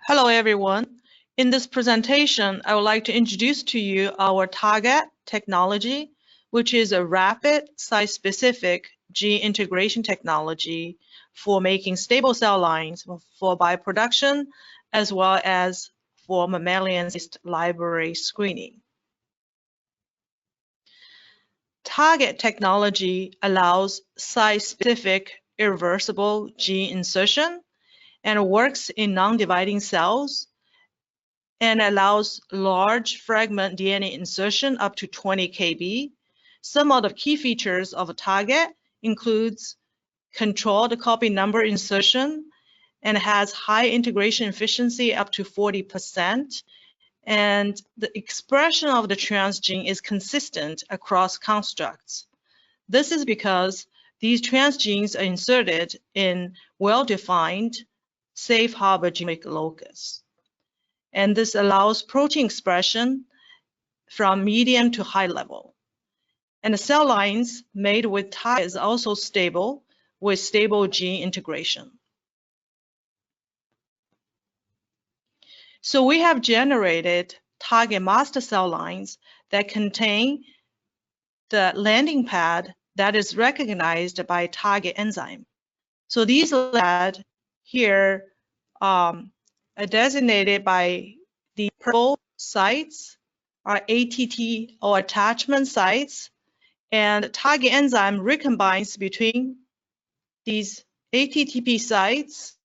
Hello, everyone. In this presentation, I would like to introduce to you our TARGATT technology, which is a rapid site-specific gene integration technology for making stable cell lines for bioproduction, as well as for mammalian library screening. TARGATT technology allows site-specific irreversible gene insertion and works in non-dividing cells and allows large fragment DNA insertion up to 20 kb. Some of the key features of a TARGATT includes controlled copy number insertion and has high integration efficiency up to 40%. And the expression of the transgene is consistent across constructs. This is because these transgenes are inserted in well-defined safe harbor genomic locus. And this allows protein expression from medium to high level. And the cell lines made with TARGATT is also stable with stable gene integration. So we have generated TARGATT Master Cell Lines that contain the landing pad that is recognized by TARGATT enzyme. So these pads here are designated by the purple sites are ATT or attachment sites, and TARGATT enzyme recombines between these ATTP sites,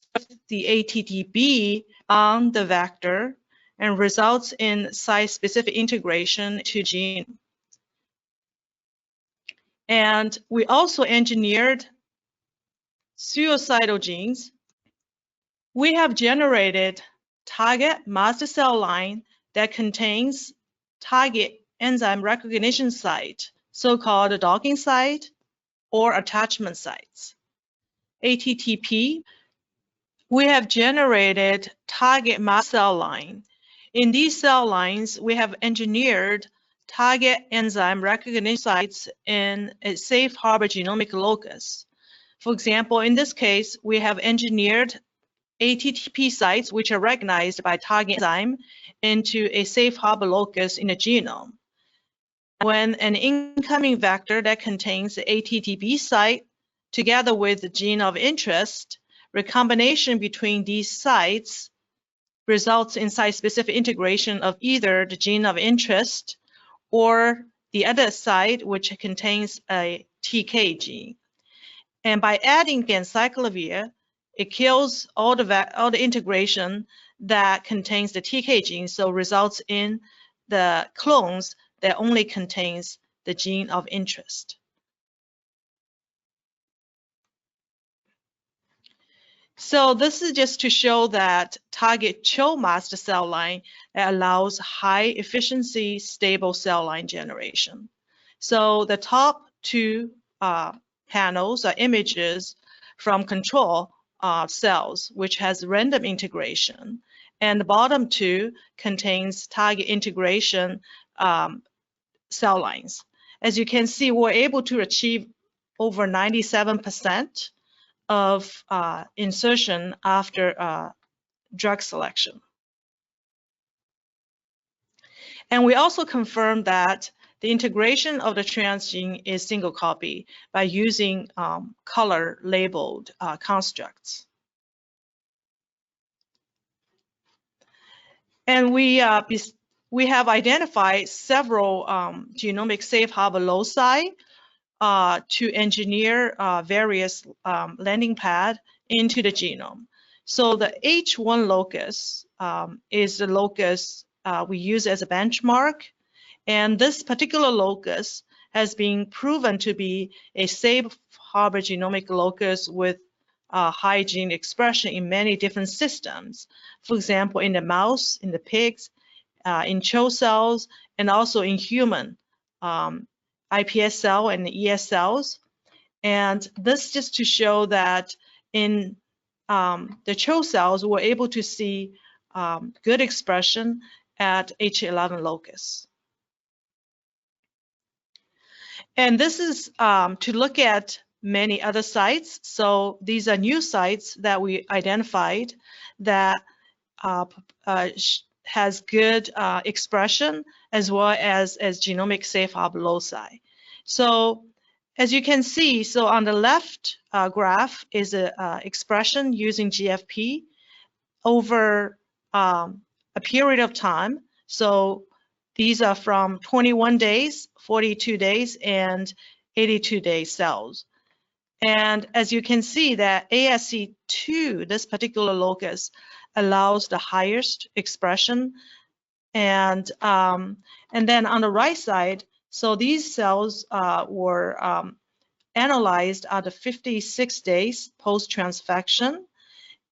the attB on the vector, and results in site-specific integration to gene. And we also engineered suicidal genes. We have generated TARGATT Master Cell Line that contains TARGATT enzyme recognition site, so-called docking site or attachment sites. ATTP, we have generated TARGATT Master Cell Line. In these cell lines, we have engineered TARGATT enzyme recognition sites in a safe harbor genomic locus. For example, in this case, we have engineered ATTP sites which are recognized by TARGATT enzyme into a safe harbor locus in the genome. When an incoming vector that contains the ATTB site together with the gene of interest, recombination between these sites results in site-specific integration of either the gene of interest or the other site which contains a TK gene. And by adding ganciclovir, it kills all the integration that contains the TK gene, so results in the clones that only contains the gene of interest. So this is just to show that TARGATT CHO master cell line allows high efficiency stable cell line generation. So the top two panels are images from control cells, which has random integration, and the bottom two contains TARGATT integration cell lines. As you can see, we're able to achieve over 97% of insertion after drug selection. And we also confirmed that the integration of the transgene is single copy by using color labeled constructs. And we have identified several genomic safe harbor loci to engineer various landing pad into the genome. So the H1 locus is the locus we use as a benchmark. And this particular locus has been proven to be a safe harbor genomic locus with high gene expression in many different systems. For example, in the mouse, in the pigs, in CHO cells, and also in human iPS cell and ES cells. And this just to show that in the CHO cells, we're able to see good expression at H11 locus. And this is to look at many other sites. So these are new sites that we identified that has good expression as well as genomic safe harbor loci. So as you can see, so on the left graph is a expression using GFP over a period of time. So these are from 21 days, 42 days, and 82-day cells. And as you can see that ASC2, this particular locus, allows the highest expression. And then on the right side, so these cells were analyzed at the 56 days post-transfection.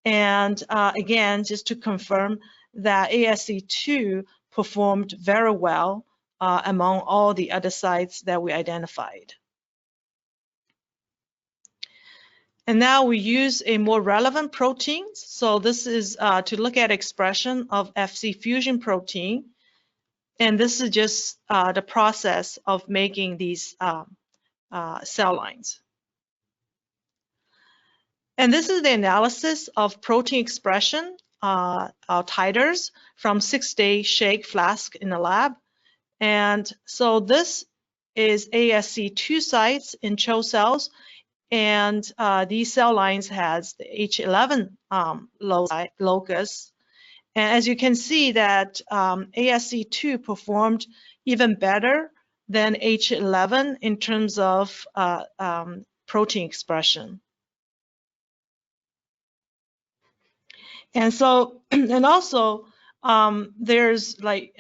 And again, just to confirm that ASC2 performed very well among all the other sites that we identified. And now we use a more relevant protein. So this is to look at expression of Fc fusion protein. And this is just the process of making these cell lines. And this is the analysis of protein expression titers from 6-day shake flask in the lab. And so this is ASC2 sites in CHO cells. And these cell lines has the H11 locus. And as you can see that ASC2 performed even better than H11 in terms of protein expression. And so, and also there's like,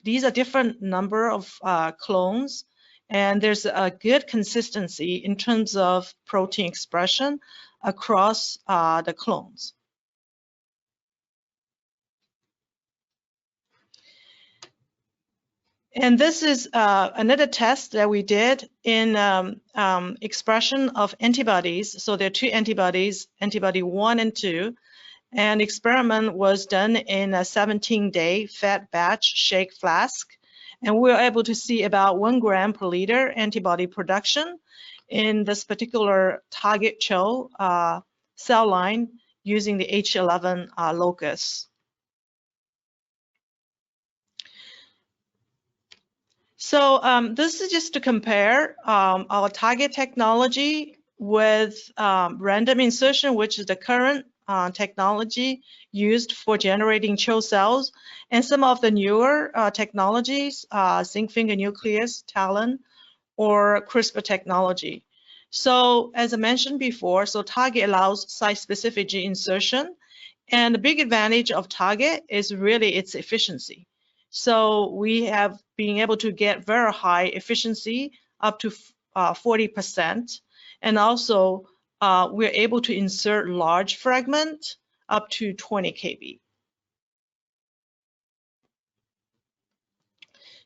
these are different number of clones. And there's a good consistency in terms of protein expression across the clones. And this is another test that we did in expression of antibodies. So there are two antibodies, antibody 1 and 2. And experiment was done in a 17-day fed batch shake flask. And we were able to see about 1 gram per liter antibody production in this particular target CHO cell line using the H11 locus. So this is just to compare our target technology with random insertion, which is the current technology used for generating CHO cells, and some of the newer technologies, zinc finger nucleus, TALEN, or CRISPR technology. So as I mentioned before, so target allows site-specific gene insertion, and the big advantage of target is really its efficiency. So we have been able to get very high efficiency, up to 40%, and also we're able to insert large fragment up to 20 kb.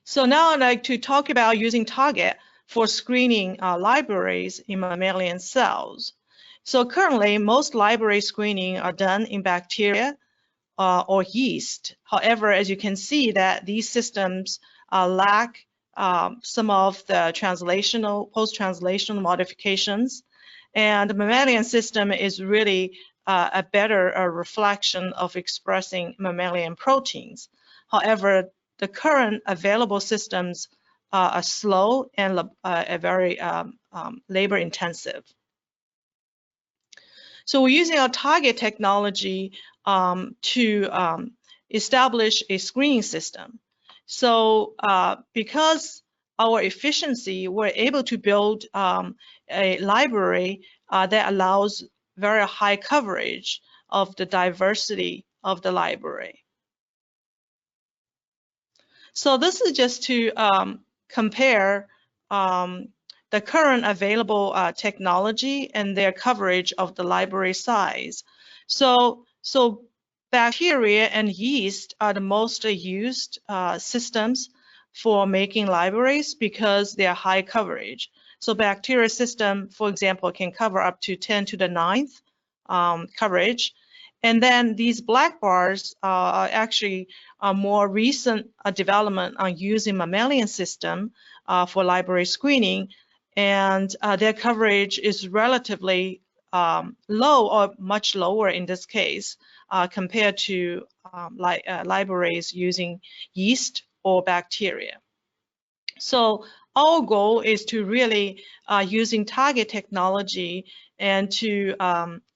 So now I'd like to talk about using target for screening libraries in mammalian cells. So currently, most library screening are done in bacteria or yeast. However, as you can see that these systems lack some of the translational, post-translational modifications. And the mammalian system is really a better reflection of expressing mammalian proteins. However, the current available systems are slow and very labor intensive. So we're using our target technology to establish a screening system. So because our efficiency, we're able to build a library that allows very high coverage of the diversity of the library. So this is just to compare the current available technology and their coverage of the library size. So bacteria and yeast are the most used systems for making libraries because they are high coverage. So bacteria system, for example, can cover up to 10 to the 9th coverage. And then these black bars are actually a more recent development on using mammalian system for library screening. And their coverage is relatively low or much lower in this case compared to libraries using yeast or bacteria. So our goal is to really using target technology and to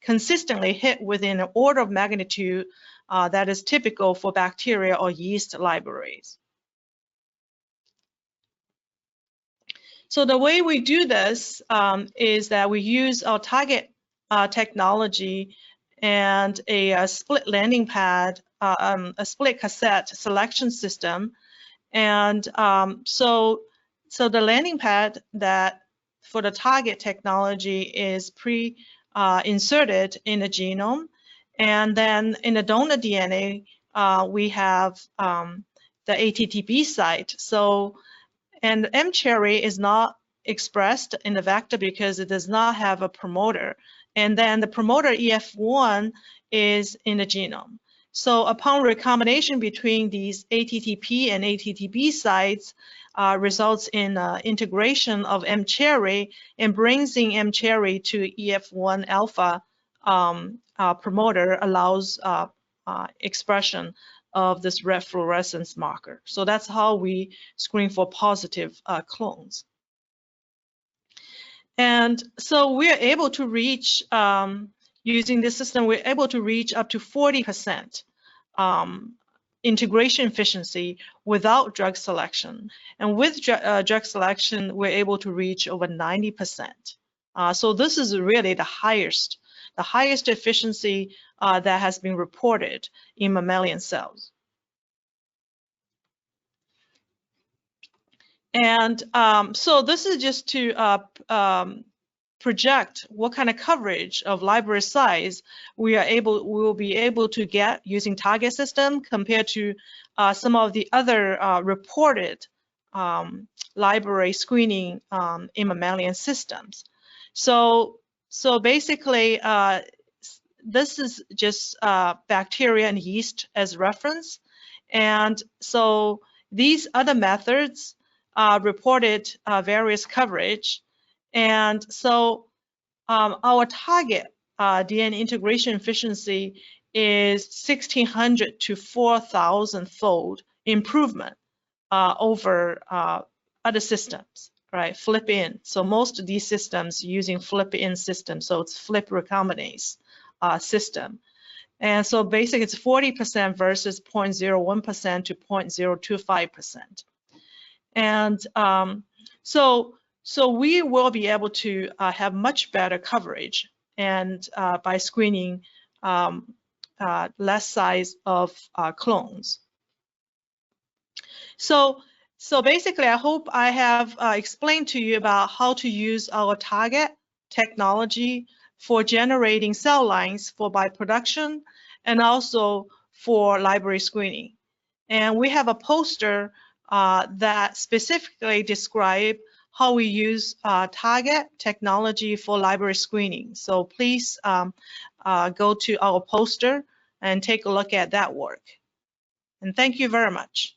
consistently hit within an order of magnitude that is typical for bacteria or yeast libraries. So the way we do this is that we use our target technology and a split landing pad, a split cassette selection system. And so the landing pad that for the target technology is inserted in the genome. And then in the donor DNA, we have the attB site. So, and mCherry is not expressed in the vector because it does not have a promoter. And then the promoter EF1 is in the genome. So upon recombination between these attP and attB sites results in integration of mCherry and brings in mCherry to EF1 alpha promoter, allows expression of this red fluorescence marker. So that's how we screen for positive clones. And so we're able to reach, using this system, we're able to reach up to 40% integration efficiency without drug selection. And with drug selection, we're able to reach over 90%. So this is really the highest efficiency that has been reported in mammalian cells. And so this is just to project what kind of coverage of library size we will be able to get using target system compared to some of the other reported library screening in mammalian systems. So basically, this is just bacteria and yeast as reference. And so these other methods reported various coverage. And so our target DNA integration efficiency is 1,600 to 4,000-fold improvement over other systems, right? Flip in. So most of these systems using flip in system. So it's flip recombinase system. And so basically it's 40% versus 0.01% to 0.025%. And so we will be able to have much better coverage and by screening less size of clones. So basically, I hope I have explained to you about how to use our target technology for generating cell lines for bioproduction and also for library screening. And we have a poster that specifically describe how we use target technology for library screening. So please go to our poster and take a look at that work. And thank you very much.